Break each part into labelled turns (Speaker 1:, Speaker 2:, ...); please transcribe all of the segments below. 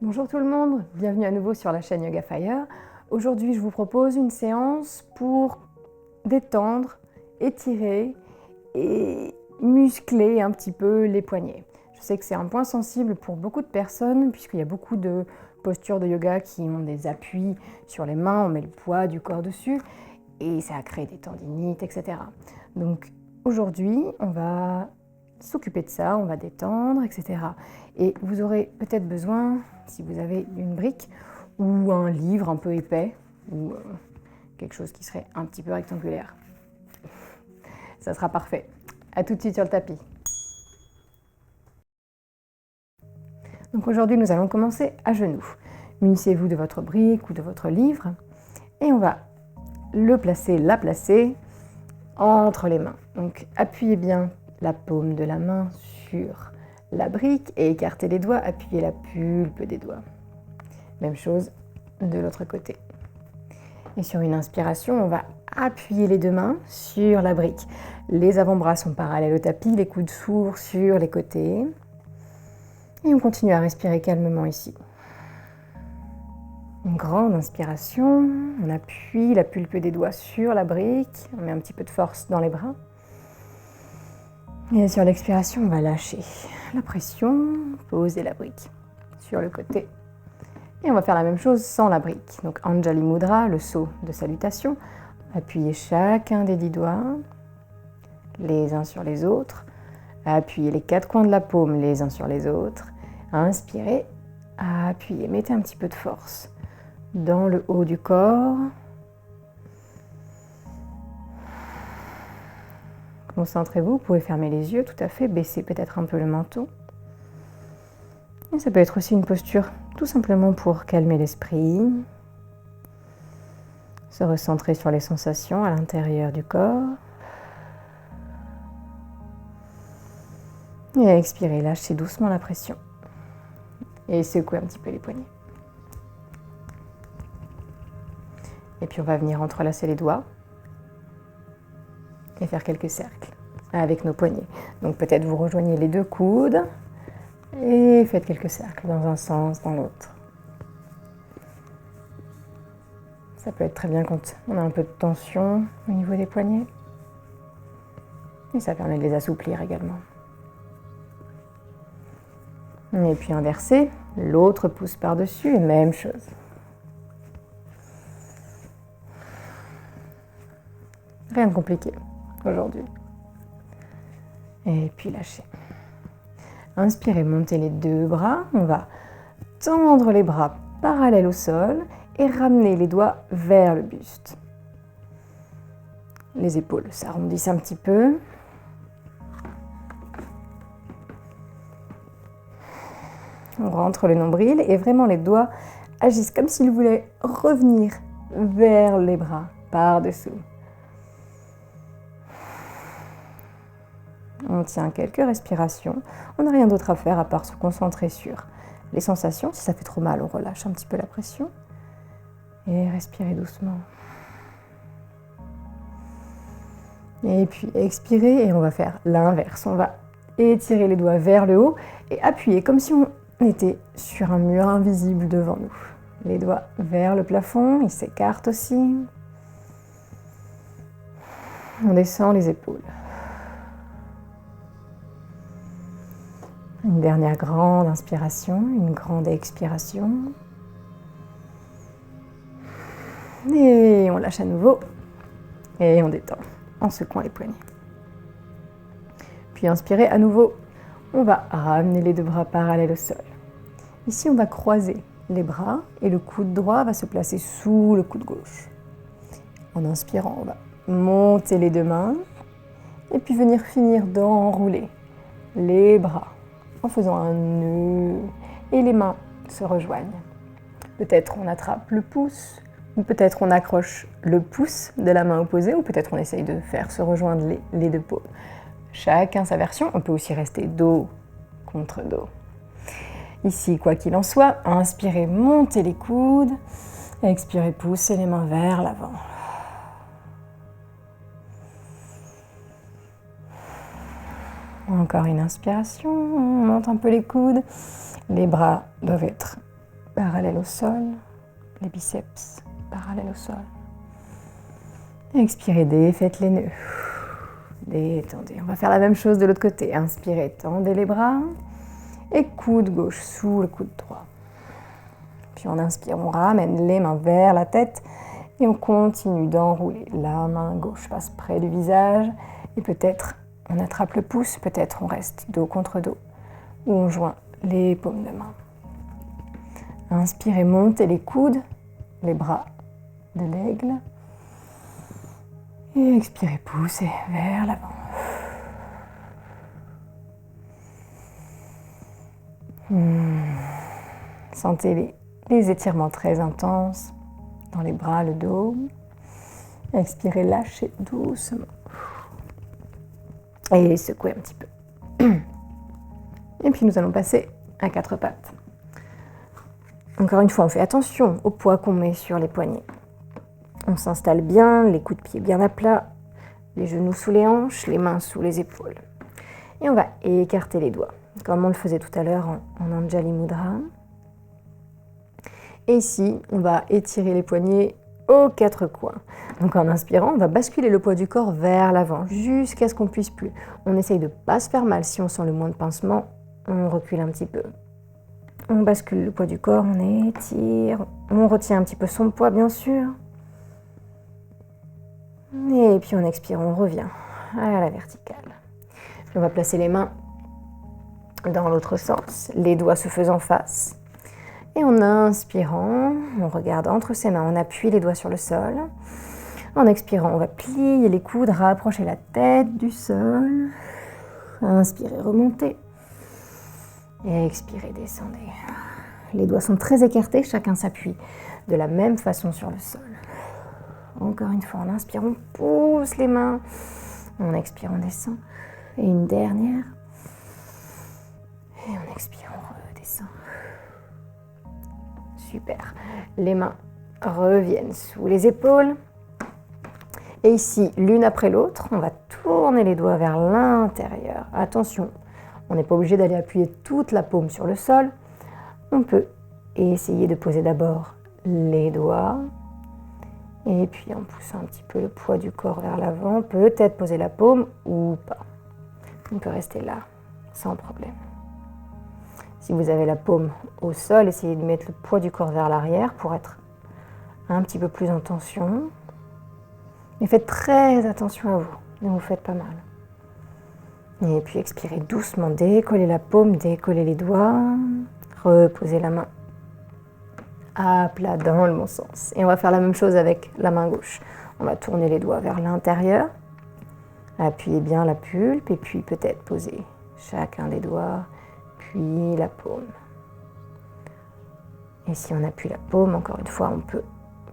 Speaker 1: Bonjour tout le monde, bienvenue à nouveau sur la chaîne Yoga Fire. Aujourd'hui, je vous propose une séance pour détendre, étirer et muscler un petit peu les poignets. Je sais que c'est un point sensible pour beaucoup de personnes puisqu'il y a beaucoup de postures de yoga qui ont des appuis sur les mains, on met le poids du corps dessus et ça crée des tendinites, etc. Donc aujourd'hui, on va s'occuper de ça, on va détendre, etc. Et vous aurez peut-être besoin, si vous avez une brique ou un livre un peu épais ou quelque chose qui serait un petit peu rectangulaire. Ça sera parfait. À tout de suite sur le tapis. Donc aujourd'hui, nous allons commencer à genoux. Munissez-vous de votre brique ou de votre livre et on va la placer entre les mains. Donc appuyez bien la paume de la main sur la brique et écartez les doigts, appuyez la pulpe des doigts. Même chose de l'autre côté. Et sur une inspiration, on va appuyer les deux mains sur la brique. Les avant-bras sont parallèles au tapis, les coudes s'ouvrent sur les côtés. Et on continue à respirer calmement ici. Une grande inspiration, on appuie la pulpe des doigts sur la brique, on met un petit peu de force dans les bras. Et sur l'expiration, on va lâcher la pression, poser la brique sur le côté. Et on va faire la même chose sans la brique. Donc Anjali Mudra, le saut de salutation. Appuyez chacun des 10 doigts, les uns sur les autres. Appuyez les 4 coins de la paume les uns sur les autres. Inspirez, appuyez, mettez un petit peu de force dans le haut du corps. Concentrez-vous, vous pouvez fermer les yeux tout à fait, baisser peut-être un peu le menton. Et ça peut être aussi une posture tout simplement pour calmer l'esprit, se recentrer sur les sensations à l'intérieur du corps. Et expirez, lâchez doucement la pression. Et secouez un petit peu les poignets. Et puis on va venir entrelacer les doigts et faire quelques cercles avec nos poignets. Donc peut-être vous rejoignez les deux coudes et faites quelques cercles dans un sens, dans l'autre. Ça peut être très bien quand on a un peu de tension au niveau des poignets. Et ça permet de les assouplir également. Et puis inverser, l'autre pouce par-dessus et même chose. Rien de compliqué aujourd'hui. Et puis lâchez. Inspirez, montez les deux bras. On va tendre les bras parallèles au sol et ramener les doigts vers le buste. Les épaules s'arrondissent un petit peu. On rentre le nombril et vraiment les doigts agissent comme s'ils voulaient revenir vers les bras, par-dessous. On tient quelques respirations. On n'a rien d'autre à faire à part se concentrer sur les sensations. Si ça fait trop mal, on relâche un petit peu la pression. Et respirez doucement. Et puis expirez et on va faire l'inverse. On va étirer les doigts vers le haut et appuyer comme si on était sur un mur invisible devant nous. Les doigts vers le plafond, ils s'écartent aussi. On descend les épaules. Une dernière grande inspiration, une grande expiration. Et on lâche à nouveau. Et on détend en secouant les poignets. Puis inspirez à nouveau. On va ramener les deux bras parallèles au sol. Ici, on va croiser les bras et le coude droit va se placer sous le coude gauche. En inspirant, on va monter les deux mains et puis venir finir d'enrouler les bras en faisant un nœud et les mains se rejoignent. Peut-être on attrape le pouce ou peut-être on accroche le pouce de la main opposée ou peut-être on essaye de faire se rejoindre les deux paumes. Chacun sa version, on peut aussi rester dos contre dos. Ici, quoi qu'il en soit, inspirez, montez les coudes, expirez, poussez les mains vers l'avant. Encore une inspiration, on monte un peu les coudes, les bras doivent être parallèles au sol, les biceps parallèles au sol. Expirez, défaites les nœuds. Détendez. On va faire la même chose de l'autre côté. Inspirez, tendez les bras. Et coude gauche sous le coude droit. Puis on inspire, on ramène les mains vers la tête et on continue d'enrouler. La main gauche passe près du visage et peut-être on attrape le pouce, peut-être on reste dos contre dos ou on joint les paumes de main. Inspirez, montez les coudes, les bras de l'aigle. Et expirez, poussez vers l'avant. Sentez les étirements très intenses dans les bras, le dos. Expirez, lâchez doucement. Et secouez un petit peu. Et puis nous allons passer à quatre pattes. Encore une fois, on fait attention au poids qu'on met sur les poignets. On s'installe bien, les coups de pied bien à plat, les genoux sous les hanches, les mains sous les épaules. Et on va écarter les doigts, comme on le faisait tout à l'heure en Anjali Mudra. Et ici, on va étirer les poignets aux quatre coins. Donc en inspirant, on va basculer le poids du corps vers l'avant, jusqu'à ce qu'on puisse plus. On essaye de ne pas se faire mal. Si on sent le moins de pincement, on recule un petit peu. On bascule le poids du corps, on étire, on retient un petit peu son poids bien sûr. Et puis on expire, on revient à la verticale. Puis on va placer les mains dans l'autre sens, les doigts se faisant face. Et en inspirant, on regarde entre ses mains, on appuie les doigts sur le sol. En expirant, on va plier les coudes, rapprocher la tête du sol. Inspirez, remontez. Et expirez, descendez. Les doigts sont très écartés, chacun s'appuie de la même façon sur le sol. Encore une fois, en inspirant, on pousse les mains. On expire, on descend. Et une dernière. Et on expire, on redescend. Super. Les mains reviennent sous les épaules. Et ici, l'une après l'autre, on va tourner les doigts vers l'intérieur. Attention, on n'est pas obligé d'aller appuyer toute la paume sur le sol. On peut essayer de poser d'abord les doigts. Et puis en poussant un petit peu le poids du corps vers l'avant, peut-être poser la paume ou pas. On peut rester là, sans problème. Si vous avez la paume au sol, essayez de mettre le poids du corps vers l'arrière pour être un petit peu plus en tension. Mais faites très attention à vous, ne vous faites pas mal. Et puis expirez doucement, décollez la paume, décollez les doigts, reposez la main à plat dans le bon sens. Et on va faire la même chose avec la main gauche. On va tourner les doigts vers l'intérieur, appuyez bien la pulpe et puis peut-être poser chacun des doigts, puis la paume. Et si on appuie la paume, encore une fois, on peut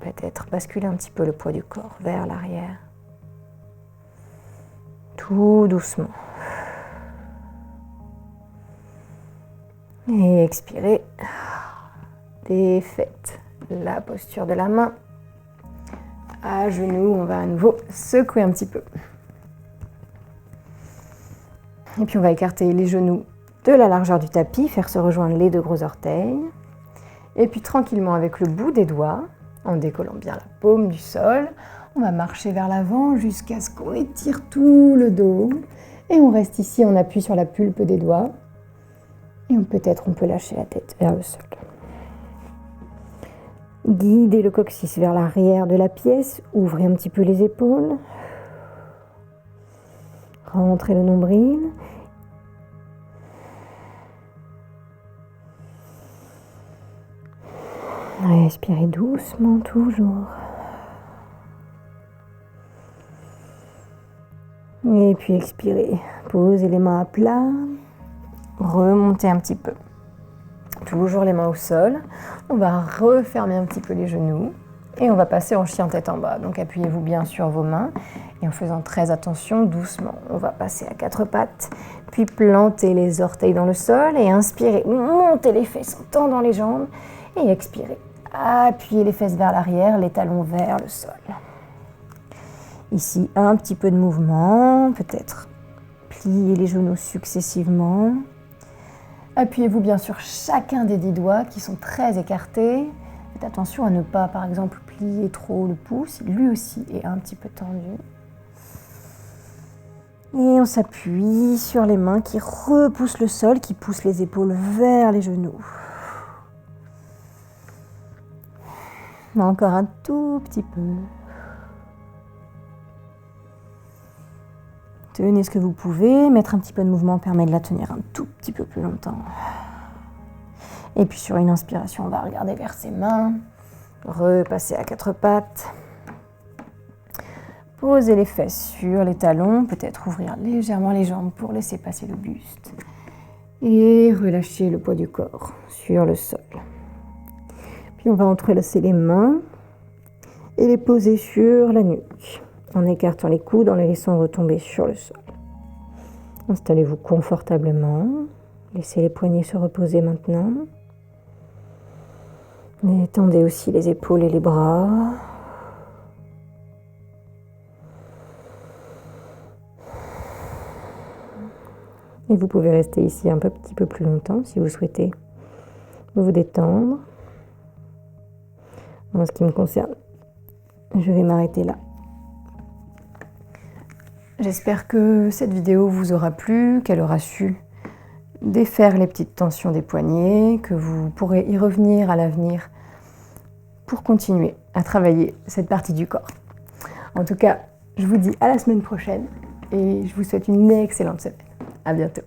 Speaker 1: peut-être basculer un petit peu le poids du corps vers l'arrière. Tout doucement. Et expirez. Défaites la posture de la main. À genoux, on va à nouveau secouer un petit peu. Et puis on va écarter les genoux de la largeur du tapis, faire se rejoindre les deux gros orteils. Et puis tranquillement avec le bout des doigts, en décollant bien la paume du sol, on va marcher vers l'avant jusqu'à ce qu'on étire tout le dos. Et on reste ici, on appuie sur la pulpe des doigts. Et peut-être on peut lâcher la tête vers le sol. Guidez le coccyx vers l'arrière de la pièce, ouvrez un petit peu les épaules. Rentrez le nombril. Respirez doucement toujours. Et puis expirez. Posez les mains à plat. Remontez un petit peu. Toujours les mains au sol. On va refermer un petit peu les genoux. Et on va passer en chien tête en bas. Donc appuyez-vous bien sur vos mains. Et en faisant très attention, doucement, on va passer à quatre pattes. Puis plantez les orteils dans le sol. Et inspirez. Montez les fesses en tendant les jambes. Et expirez. Appuyez les fesses vers l'arrière, les talons vers le sol. Ici, un petit peu de mouvement, peut-être plier les genoux successivement. Appuyez-vous bien sur chacun des 10 doigts qui sont très écartés. Faites attention à ne pas, par exemple, plier trop le pouce. Lui aussi est un petit peu tendu. Et on s'appuie sur les mains qui repoussent le sol, qui poussent les épaules vers les genoux. Encore un tout petit peu. Tenez ce que vous pouvez. Mettre un petit peu de mouvement permet de la tenir un tout petit peu plus longtemps. Et puis sur une inspiration, on va regarder vers ses mains. Repasser à 4 pattes. Posez les fesses sur les talons, peut-être ouvrir légèrement les jambes pour laisser passer le buste. Et relâchez le poids du corps sur le sol. Puis on va entrelacer les mains et les poser sur la nuque, en écartant les coudes, en les laissant retomber sur le sol. Installez-vous confortablement. Laissez les poignets se reposer maintenant. Étendez aussi les épaules et les bras. Et vous pouvez rester ici un petit peu plus longtemps si vous souhaitez vous détendre. En ce qui me concerne, je vais m'arrêter là. J'espère que cette vidéo vous aura plu, qu'elle aura su défaire les petites tensions des poignets, que vous pourrez y revenir à l'avenir pour continuer à travailler cette partie du corps. En tout cas, je vous dis à la semaine prochaine et je vous souhaite une excellente semaine. À bientôt.